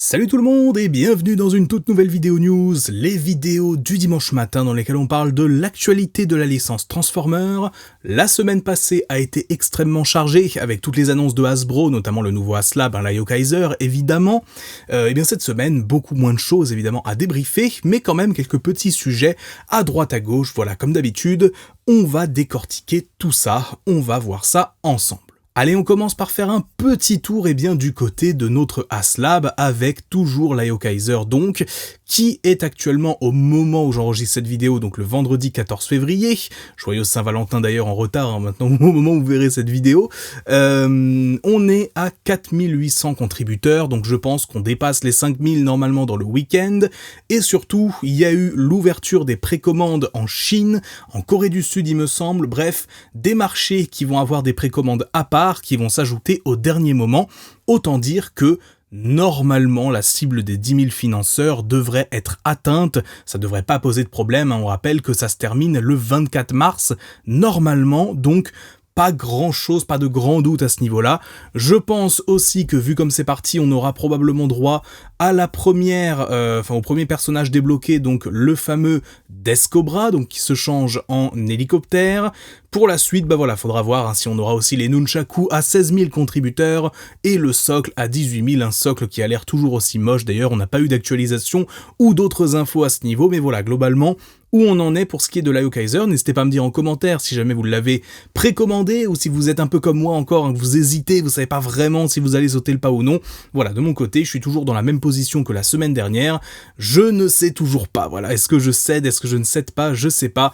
Salut tout le monde et bienvenue dans une toute nouvelle vidéo news, les vidéos du dimanche matin dans lesquelles on parle de l'actualité de la licence Transformers. La semaine passée a été extrêmement chargée avec toutes les annonces de Hasbro, notamment le nouveau Haslab, l'Io Kaiser évidemment. Et bien cette semaine, beaucoup moins de choses évidemment à débriefer, mais quand même quelques petits sujets à droite à gauche, voilà comme d'habitude, on va décortiquer tout ça, on va voir ça ensemble. Allez, on commence par faire un petit tour du côté de notre Haslab avec toujours l'Io Kaiser donc, qui est actuellement au moment où j'enregistre cette vidéo, donc le vendredi 14 février, joyeux Saint-Valentin d'ailleurs en retard maintenant au moment où vous verrez cette vidéo, on est à 4800 contributeurs, donc je pense qu'on dépasse les 5000 normalement dans le week-end, et surtout il y a eu l'ouverture des précommandes en Chine, en Corée du Sud il me semble, bref, des marchés qui vont avoir des précommandes à part, qui vont s'ajouter au dernier moment, autant dire que normalement la cible des 10 000 financeurs devrait être atteinte, ça devrait pas poser de problème, on rappelle que ça se termine le 24 mars, normalement, donc pas grand chose, pas de grand doute à ce niveau-là. Je pense aussi que vu comme c'est parti, on aura probablement droit à la première, au premier personnage débloqué, donc le fameux Descobra, donc qui se change en hélicoptère. Pour la suite, faudra voir si on aura aussi les Nunchaku à 16 000 contributeurs et le socle à 18 000, un socle qui a l'air toujours aussi moche. D'ailleurs, on n'a pas eu d'actualisation ou d'autres infos à ce niveau, mais voilà, globalement, où on en est pour ce qui est de l'Io Kaiser. N'hésitez pas à me dire en commentaire si jamais vous l'avez précommandé ou si vous êtes un peu comme moi encore, que vous hésitez, vous savez pas vraiment si vous allez sauter le pas ou non. Voilà, de mon côté, je suis toujours dans la même position que la semaine dernière. Je ne sais toujours pas, voilà. Est-ce que je cède, est-ce que je ne cède pas? Je sais pas,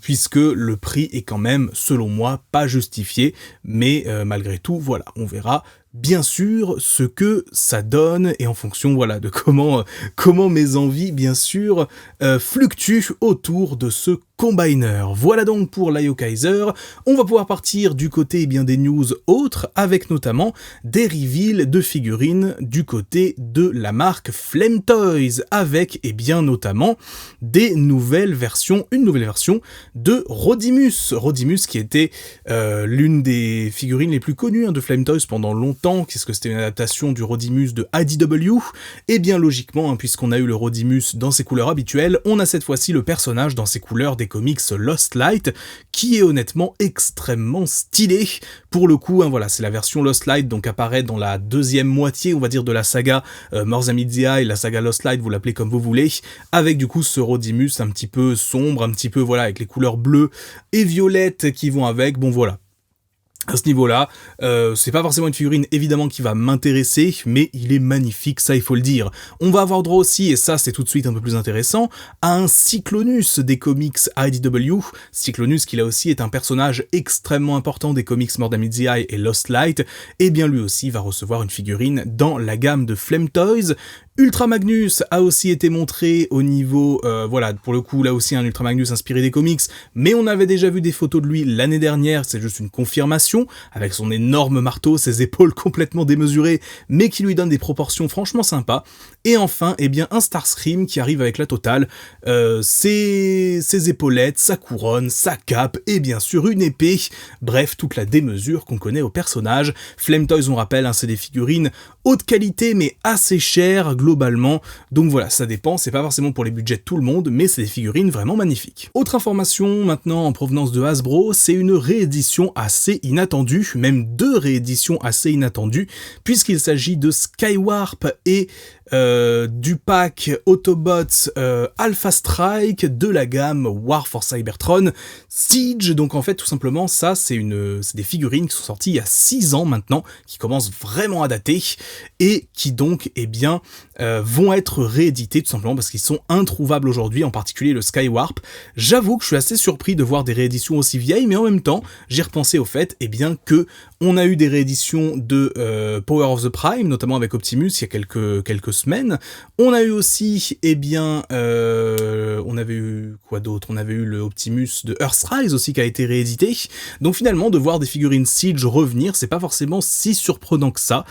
puisque le prix est quand même, selon moi, pas justifié. Mais malgré tout, voilà, on verra bien sûr ce que ça donne et en fonction de comment mes envies bien sûr fluctuent autour de ce Combiner. Voilà donc pour l'Io Kaiser. On va pouvoir partir du côté des news autres, avec notamment des reveals de figurines du côté de la marque Flame Toys, avec notamment des nouvelles versions, une nouvelle version de Rodimus. Rodimus qui était l'une des figurines les plus connues de Flame Toys pendant longtemps, puisque c'était une adaptation du Rodimus de IDW. Et bien logiquement, puisqu'on a eu le Rodimus dans ses couleurs habituelles, on a cette fois-ci le personnage dans ses couleurs des comics Lost Light, qui est honnêtement extrêmement stylé. Pour le coup, c'est la version Lost Light, donc apparaît dans la deuxième moitié, on va dire, de la saga More Than Meets the Eye, la saga Lost Light, vous l'appelez comme vous voulez, avec du coup ce Rodimus un petit peu sombre, un petit peu avec les couleurs bleues et violettes qui vont avec, à ce niveau-là, c'est pas forcément une figurine évidemment qui va m'intéresser, mais il est magnifique, ça il faut le dire. On va avoir droit aussi, et ça c'est tout de suite un peu plus intéressant, à un Cyclonus des comics IDW. Cyclonus qui là aussi est un personnage extrêmement important des comics More Than Meets the Eye et Lost Light, et bien lui aussi va recevoir une figurine dans la gamme de Flame Toys. Ultra Magnus a aussi été montré au niveau, pour le coup là aussi un Ultra Magnus inspiré des comics, mais on avait déjà vu des photos de lui l'année dernière, c'est juste une confirmation, avec son énorme marteau, ses épaules complètement démesurées, mais qui lui donne des proportions franchement sympas. Et enfin, un Starscream qui arrive avec la totale, ses épaulettes, sa couronne, sa cape, et bien sûr une épée, bref, toute la démesure qu'on connaît au personnage. Flame Toys, on rappelle, c'est des figurines haute qualité, mais assez chères, globalement, donc voilà, ça dépend, c'est pas forcément pour les budgets de tout le monde, mais c'est des figurines vraiment magnifiques. Autre information maintenant en provenance de Hasbro, c'est une réédition assez inattendue, même deux rééditions assez inattendues, puisqu'il s'agit de Skywarp et du pack Autobots Alpha Strike de la gamme War for Cybertron Siege. Donc en fait tout simplement ça c'est des figurines qui sont sorties il y a 6 ans maintenant, qui commencent vraiment à dater et qui donc vont être réédités tout simplement parce qu'ils sont introuvables aujourd'hui, en particulier le Skywarp. J'avoue que je suis assez surpris de voir des rééditions aussi vieilles, mais en même temps j'ai repensé au fait que on a eu des rééditions de Power of the Prime, notamment avec Optimus il y a quelques semaines. On a eu aussi, on avait eu quoi d'autre? On avait eu le Optimus de Earthrise aussi qui a été réédité. Donc finalement, de voir des figurines Siege revenir, c'est pas forcément si surprenant que ça.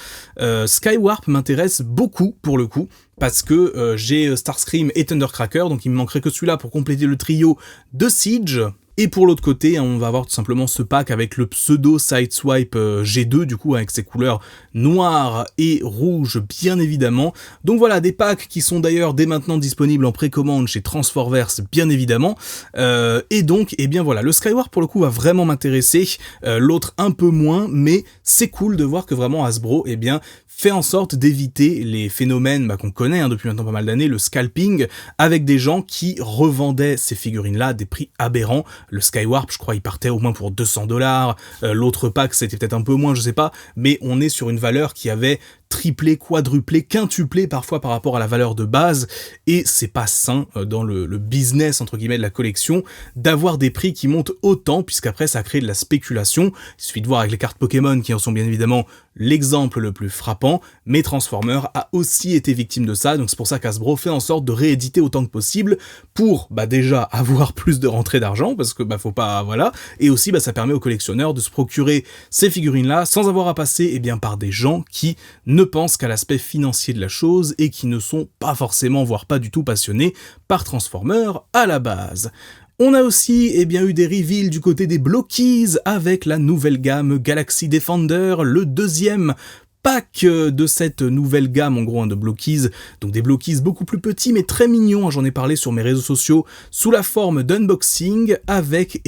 Skywarp m'intéresse beaucoup pour le coup, parce que j'ai Starscream et Thundercracker, donc il me manquerait que celui-là pour compléter le trio de Siege. Et pour l'autre côté, on va avoir tout simplement ce pack avec le pseudo Sideswipe G2, du coup avec ses couleurs noires et rouges bien évidemment. Donc voilà, des packs qui sont d'ailleurs dès maintenant disponibles en précommande chez Transforverse bien évidemment. Et donc, eh bien voilà, le Skyward pour le coup va vraiment m'intéresser, l'autre un peu moins, mais c'est cool de voir que vraiment Hasbro, eh bien, fait en sorte d'éviter les phénomènes qu'on connaît depuis maintenant pas mal d'années, le scalping, avec des gens qui revendaient ces figurines-là à des prix aberrants. Le Skywarp, je crois, il partait au moins pour 200$, l'autre pack c'était peut-être un peu moins, je sais pas, mais on est sur une valeur qui avait triplé, quadruplé, quintuplé parfois par rapport à la valeur de base, et c'est pas sain dans le business entre guillemets de la collection d'avoir des prix qui montent autant, puisqu'après ça crée de la spéculation. Il suffit de voir avec les cartes Pokémon qui en sont bien évidemment l'exemple le plus frappant, mais Transformers a aussi été victime de ça, donc c'est pour ça qu'Hasbro fait en sorte de rééditer autant que possible pour déjà avoir plus de rentrée d'argent, parce que faut pas, voilà, et aussi ça permet aux collectionneurs de se procurer ces figurines là sans avoir à passer par des gens qui ne pensent qu'à l'aspect financier de la chose et qui ne sont pas forcément, voire pas du tout passionnés par Transformers à la base. On a aussi eu des reveals du côté des Blockies avec la nouvelle gamme Galaxy Defender, le deuxième pack de cette nouvelle gamme en gros de Blockies, donc des Blockies beaucoup plus petits mais très mignons, j'en ai parlé sur mes réseaux sociaux, sous la forme d'unboxing avec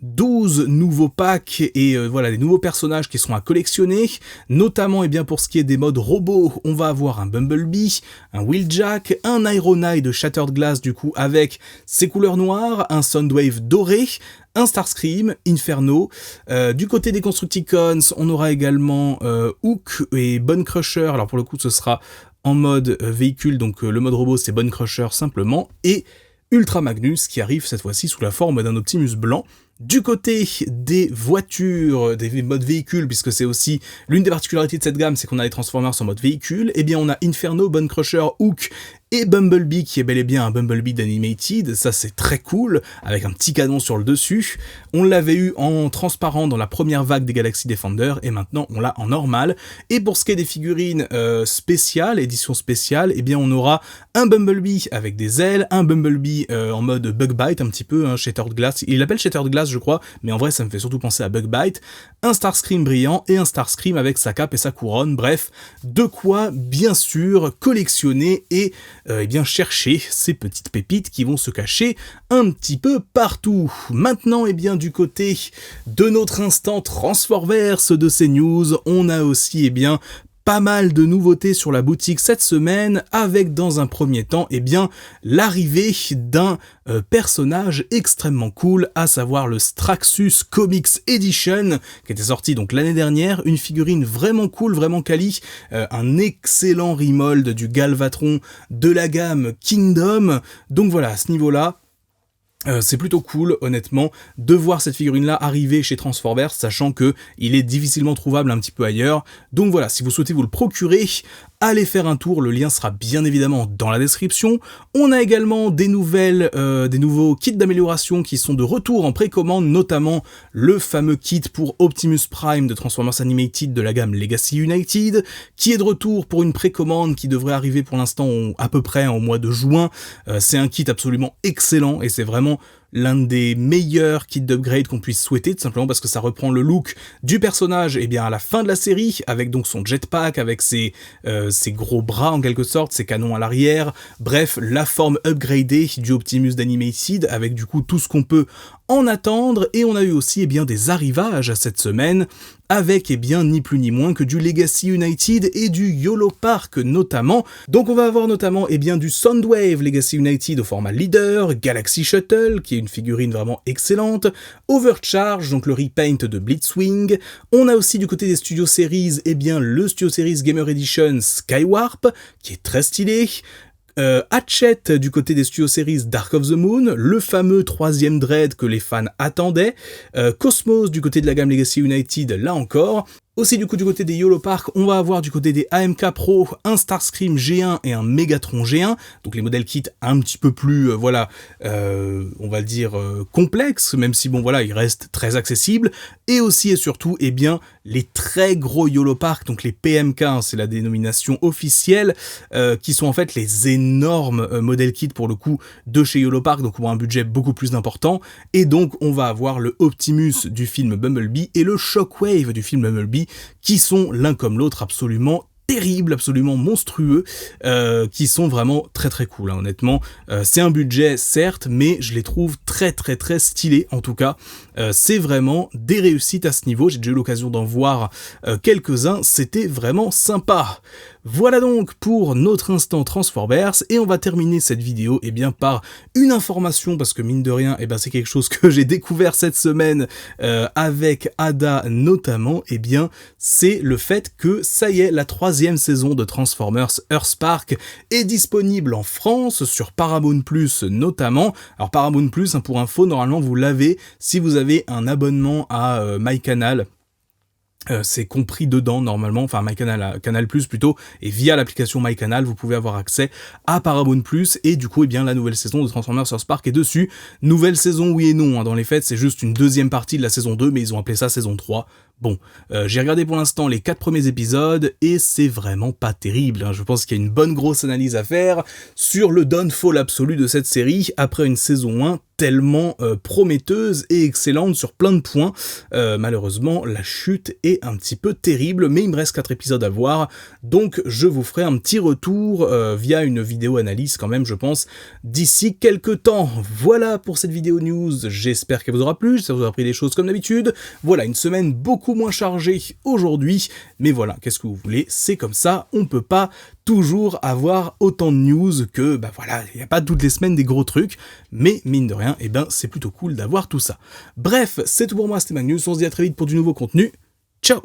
12 nouveaux packs et voilà des nouveaux personnages qui seront à collectionner, notamment pour ce qui est des modes robots, on va avoir un Bumblebee, un Wheeljack, un Ironite de Shattered Glass du coup avec ses couleurs noires, un Soundwave doré, un Starscream, Inferno. Du côté des Constructicons, on aura également Hook et Bone Crusher. Alors pour le coup, ce sera en mode véhicule, donc le mode robot, c'est Bone Crusher simplement. Et Ultra Magnus qui arrive cette fois-ci sous la forme d'un Optimus blanc. Du côté des voitures, des modes véhicules, puisque c'est aussi l'une des particularités de cette gamme, c'est qu'on a les Transformers en mode véhicule, on a Inferno, Bone Crusher, Hook et Bumblebee qui est bel et bien un Bumblebee d'Animated, ça c'est très cool, avec un petit canon sur le dessus. On l'avait eu en transparent dans la première vague des Galaxy Defender, et maintenant on l'a en normal. Et pour ce qui est des figurines spéciales, édition spéciale, on aura un Bumblebee avec des ailes, un Bumblebee en mode Bugbite, un petit peu, Shattered Glass, il l'appelle Shattered Glass je crois, mais en vrai ça me fait surtout penser à Bugbite, un Starscream brillant et un Starscream avec sa cape et sa couronne, bref, de quoi bien sûr collectionner et chercher ces petites pépites qui vont se cacher un petit peu partout. Maintenant, du côté de notre instant Transforverse de ces news, on a aussi pas mal de nouveautés sur la boutique cette semaine, avec dans un premier temps l'arrivée d'un personnage extrêmement cool, à savoir le Straxus Comics Edition, qui était sorti donc l'année dernière, une figurine vraiment cool, vraiment quali, un excellent remold du Galvatron de la gamme Kingdom, donc voilà, à ce niveau-là, c'est plutôt cool, honnêtement, de voir cette figurine-là arriver chez Transformers, sachant que il est difficilement trouvable un petit peu ailleurs. Donc voilà, si vous souhaitez vous le procurer, allez faire un tour, le lien sera bien évidemment dans la description. On a également des nouveaux kits d'amélioration qui sont de retour en précommande, notamment le fameux kit pour Optimus Prime de Transformers Animated de la gamme Legacy United, qui est de retour pour une précommande qui devrait arriver pour l'instant à peu près au mois de juin. C'est un kit absolument excellent et c'est vraiment l'un des meilleurs kits d'upgrade qu'on puisse souhaiter, tout simplement parce que ça reprend le look du personnage à la fin de la série, avec donc son jetpack, avec ses gros bras en quelque sorte, ses canons à l'arrière, bref, la forme upgradée du Optimus d'Animated, avec du coup tout ce qu'on peut en attendre. Et on a eu aussi des arrivages cette semaine, avec ni plus ni moins que du Legacy United et du YOLO Park notamment. Donc on va avoir notamment du Soundwave Legacy United au format leader, Galaxy Shuttle qui est une figurine vraiment excellente, Overcharge, donc le repaint de Blitzwing. On a aussi du côté des Studio Series le Studio Series Gamer Edition Skywarp qui est très stylé. Hatchet du côté des Studio Series Dark of the Moon, le fameux troisième Dread que les fans attendaient, Cosmos du côté de la gamme Legacy United là encore, Aussi du coup du côté des YOLO Park, on va avoir du côté des AMK Pro un Starscream G1 et un Megatron G1, donc les modèles kits un petit peu plus, on va dire complexes, même si bon voilà, ils restent très accessibles, et aussi et surtout, eh bien, les très gros YOLO Park, donc les PMK, hein, c'est la dénomination officielle, qui sont en fait les énormes modèles kits pour le coup de chez YOLO Park, donc pour un budget beaucoup plus important, et donc on va avoir le Optimus du film Bumblebee et le Shockwave du film Bumblebee, qui sont l'un comme l'autre absolument terribles, absolument monstrueux, qui sont vraiment très très cool, hein, honnêtement. C'est un budget certes, mais je les trouve très très très stylés en tout cas. C'est vraiment des réussites à ce niveau, j'ai déjà eu l'occasion d'en voir quelques-uns, c'était vraiment sympa. Voilà donc pour notre instant Transformers, et on va terminer cette vidéo par une information, parce que mine de rien, c'est quelque chose que j'ai découvert cette semaine avec Ada notamment, c'est le fait que ça y est, la 3e saison de Transformers Earthspark est disponible en France, sur Paramount Plus notamment. Alors Paramount Plus, pour info, normalement vous l'avez si vous avez un abonnement à MyCanal. C'est compris dedans normalement, enfin MyCanal, Canal Plus plutôt, et via l'application MyCanal vous pouvez avoir accès à Paramount Plus, et du coup la nouvelle saison de Transformers Earthspark est dessus. Nouvelle saison oui et non, hein. Dans les faits c'est juste une deuxième partie de la saison 2, mais ils ont appelé ça saison 3. Bon, j'ai regardé pour l'instant les 4 premiers épisodes, et c'est vraiment pas terrible, hein. Je pense qu'il y a une bonne grosse analyse à faire sur le downfall absolu de cette série, après une saison 1 tellement prometteuse et excellente sur plein de points. Malheureusement, la chute est un petit peu terrible, mais il me reste 4 épisodes à voir, donc je vous ferai un petit retour via une vidéo analyse quand même, je pense, d'ici quelques temps. Voilà pour cette vidéo news, j'espère qu'elle vous aura plu, ça vous aura pris des choses comme d'habitude. Voilà, une semaine beaucoup moins chargée aujourd'hui, mais voilà, qu'est-ce que vous voulez, c'est comme ça, on peut pas toujours avoir autant de news que, il n'y a pas toutes les semaines des gros trucs, mais mine de rien, c'est plutôt cool d'avoir tout ça. Bref, c'est tout pour moi, c'était Magnus, on se dit à très vite pour du nouveau contenu, ciao!